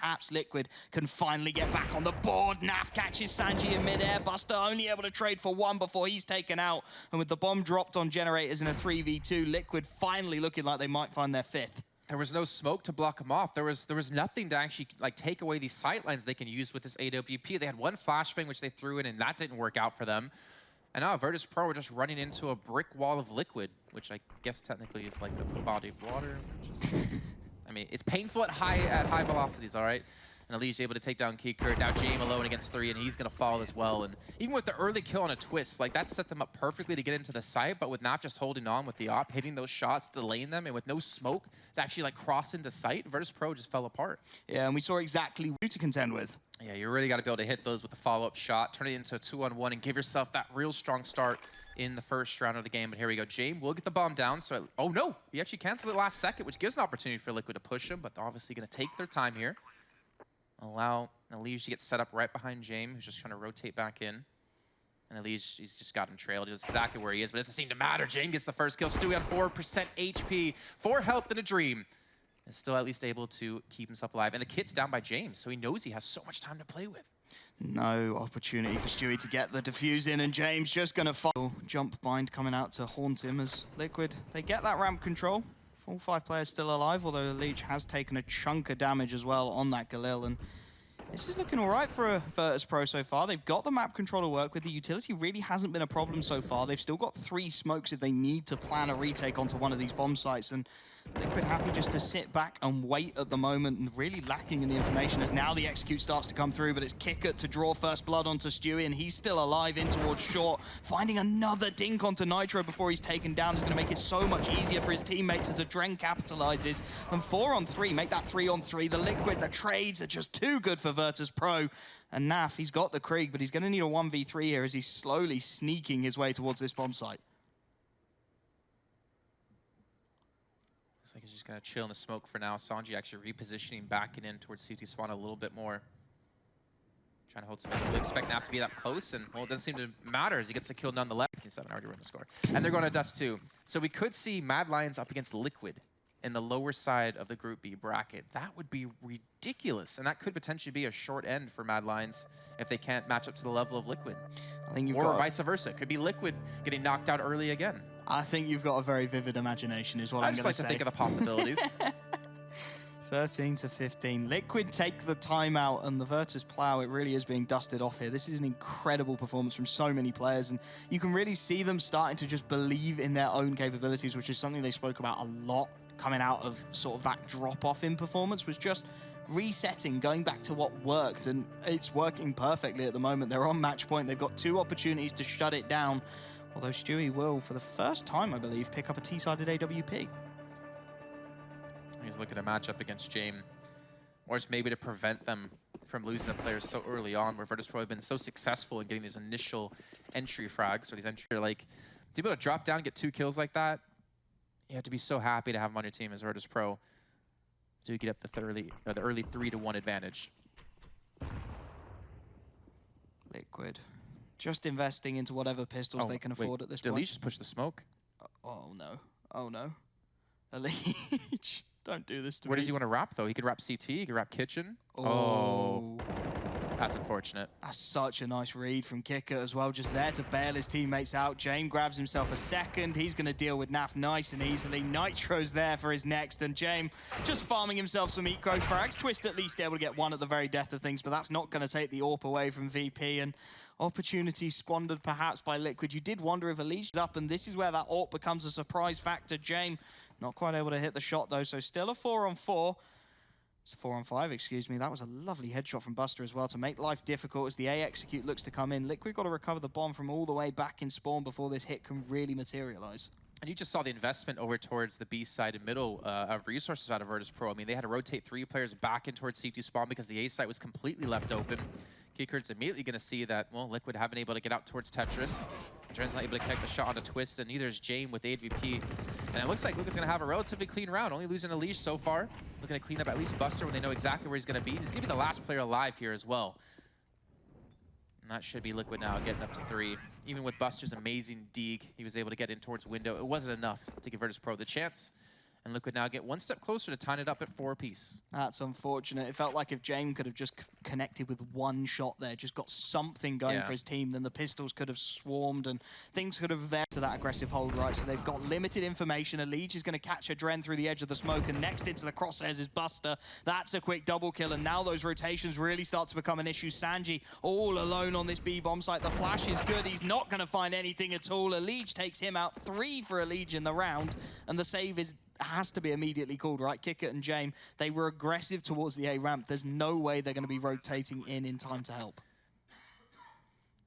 perhaps Liquid can finally get back on the board. Naf catches Sanji in midair. Buster only able to trade for one before he's taken out. And with the bomb dropped on Generators in a 3v2, Liquid finally looking like they might find their fifth. There was no smoke to block them off. There was nothing to actually like take away these sightlines they can use with this AWP. They had one flashbang which they threw in, and that didn't work out for them. And now Virtus.pro were just running into a brick wall of Liquid, which I guess technically is like a body of water. Which is, I mean, it's painful at high velocities, all right? And Elige able to take down Kikert. Now James alone against 3, and he's going to fall as well. And even with the early kill on a twist, like that set them up perfectly to get into the site, but with Naf just holding on with the op, hitting those shots, delaying them, and with no smoke to actually like cross into sight, Virtus.pro just fell apart. Yeah, and we saw exactly who to contend with. Yeah, you really got to be able to hit those with the follow-up shot, turn it into a 2-on-1, and give yourself that real strong start in the first round of the game. But here we go. James will get the bomb down. So, oh no, he actually canceled it last second, which gives an opportunity for Liquid to push him, but they're obviously going to take their time here. Allow Elige to get set up right behind James, who's just trying to rotate back in. And Elige, he's just got him trailed. He knows exactly where he is, but it doesn't seem to matter. James gets the first kill. Stewie on 4% HP, 4 health in a dream. Is still at least able to keep himself alive. And the kit's down by James, so he knows he has so much time to play with. No opportunity for Stewie to get the defuse in, and James just going to follow. Jump bind coming out to haunt him as Liquid. They get that ramp control. All 5 players still alive, although Elige has taken a chunk of damage as well on that Galil. And this is looking all right for a Virtus.pro so far. They've got the map control to work with. The utility really hasn't been a problem so far. They've still got 3 smokes if they need to plan a retake onto one of these bomb sites. And Liquid happy just to sit back and wait at the moment, and really lacking in the information as now the execute starts to come through, but it's Kikert to draw first blood onto Stewie, and he's still alive in towards short. Finding another dink onto Nitro before he's taken down is going to make it so much easier for his teammates as Adren capitalizes. And 4-on-3, make that 3-on-3. The Liquid, the trades are just too good for Virtus.pro. And Naf, he's got the Krieg, but he's going to need a 1v3 here as he's slowly sneaking his way towards this bomb site. Looks like he's just going to chill in the smoke for now. Sanji actually repositioning, backing in towards CT spawn a little bit more. Trying to hold some. We expect Naf to be that close, and well, it doesn't seem to matter as he gets the kill nonetheless. 7 already run the score. And they're going to Dust 2. So we could see Mad Lions up against Liquid in the lower side of the Group B bracket. That would be ridiculous, and that could potentially be a short end for Mad Lions if they can't match up to the level of Liquid. I think or vice versa. It could be Liquid getting knocked out early again. I think you've got a very vivid imagination is what I'm going to say. I just like to think of the possibilities. 13-15. Liquid take the timeout, and the Virtus plow, it really is being dusted off here. This is an incredible performance from so many players, and you can really see them starting to just believe in their own capabilities, which is something they spoke about a lot coming out of sort of that drop-off in performance, was just resetting, going back to what worked, and it's working perfectly at the moment. They're on match point. They've got 2 opportunities to shut it down, although Stewie will, for the first time, I believe, pick up a T-sided AWP. He's looking to match up against James, or just maybe to prevent them from losing the players so early on, where Virtus.pro have been so successful in getting these initial entry frags, or these entry, like, to be able to drop down, get 2 kills like that, you have to be so happy to have them on your team as Virtus.pro to get up the early 3-1 advantage. Liquid. Just investing into whatever pistols they can afford at this point. Did Elige just push the smoke? Oh no. Oh no. Elige. Don't do this to me. Where does he want to wrap, though? He could wrap CT, he could wrap Kitchen. Oh. That's unfortunate. That's such a nice read from Kicker as well, just there to bail his teammates out. James grabs himself a second. He's going to deal with Naf nice and easily. Nitro's there for his next, and James just farming himself some eco frags. Twist at least able to get 1 at the very death of things, but that's not going to take the AWP away from VP, and opportunity squandered perhaps by Liquid. You did wonder if Elige is up, and this is where that AWP becomes a surprise factor. James not quite able to hit the shot, though, so still a 4-on-4. It's a 4-on-5, excuse me. That was a lovely headshot from Buster as well to make life difficult as the A execute looks to come in. Liquid got to recover the bomb from all the way back in spawn before this hit can really materialize. And you just saw the investment over towards the B side and middle of resources out of Virtus.pro. I mean, they had to rotate 3 players back in towards CT spawn because the A site was completely left open. Kikert's immediately going to see that, well, Liquid haven't been able to get out towards Tetris. Dren's not able to connect the shot onto Twist, and neither is James with AVP. And it looks like Liquid's going to have a relatively clean round, only losing Elige so far. Looking to clean up at least Buster when they know exactly where he's going to be. He's going to be the last player alive here as well. And that should be Liquid now, getting up to 3. Even with Buster's amazing dig, he was able to get in towards window. It wasn't enough to give Virtus.pro the chance. And Liquid now get one step closer to tying it up at 4 apiece. That's unfortunate. It felt like if James could have just connected with one shot there, just got something going for his team, then the pistols could have swarmed and things could have veered to that aggressive hold, right? So they've got limited information. Elige is going to catch a Dren through the edge of the smoke, and next into the crosshairs is Buster. That's a quick double kill, and now those rotations really start to become an issue. Sanji all alone on this B-bomb site. The flash is good. He's not going to find anything at all. Elige takes him out. 3 for Elige in the round, and the save has to be immediately called, right? Kickert and James, they were aggressive towards the A ramp. There's no way they're going to be rotating in time to help.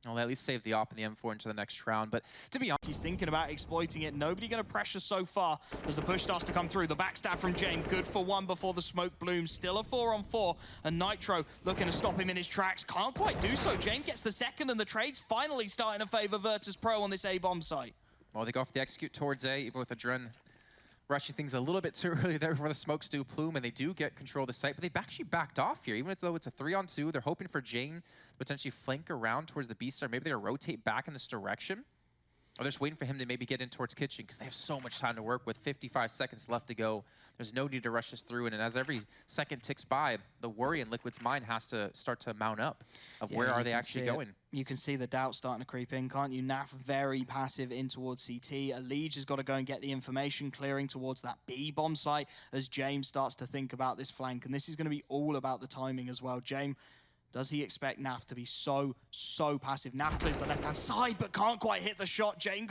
Well, they at least save the op and the M4 into the next round, but to be honest, he's thinking about exploiting it. Nobody going to pressure so far as the push starts to come through. The backstab from James, good for 1 before the smoke blooms. Still a 4-on-4, and Nitro looking to stop him in his tracks. Can't quite do so. James gets the second, and the trade's finally starting to favor Virtus Pro on this A-bomb site. Well, they go for the execute towards A, even with a Dren rushing things a little bit too early there before the smokes do plume, and they do get control of the site, but they've actually backed off here. Even though it's a 3-on-2, they're hoping for Jane to potentially flank around towards the B-star. Maybe they're going to rotate back in this direction. Or they're just waiting for him to maybe get in towards Kitchen, because they have so much time to work with. 55 seconds left to go. There's no need to rush this through, and as every second ticks by, the worry in Liquid's mind has to start to mount up of where are they actually going. You can see the doubt starting to creep in, can't you? Naf very passive in towards CT. Elige has got to go and get the information clearing towards that B-bomb site as James starts to think about this flank, and this is going to be all about the timing as well. James, does he expect Naf to be so passive? Naf clears the left-hand side, but can't quite hit the shot. Jane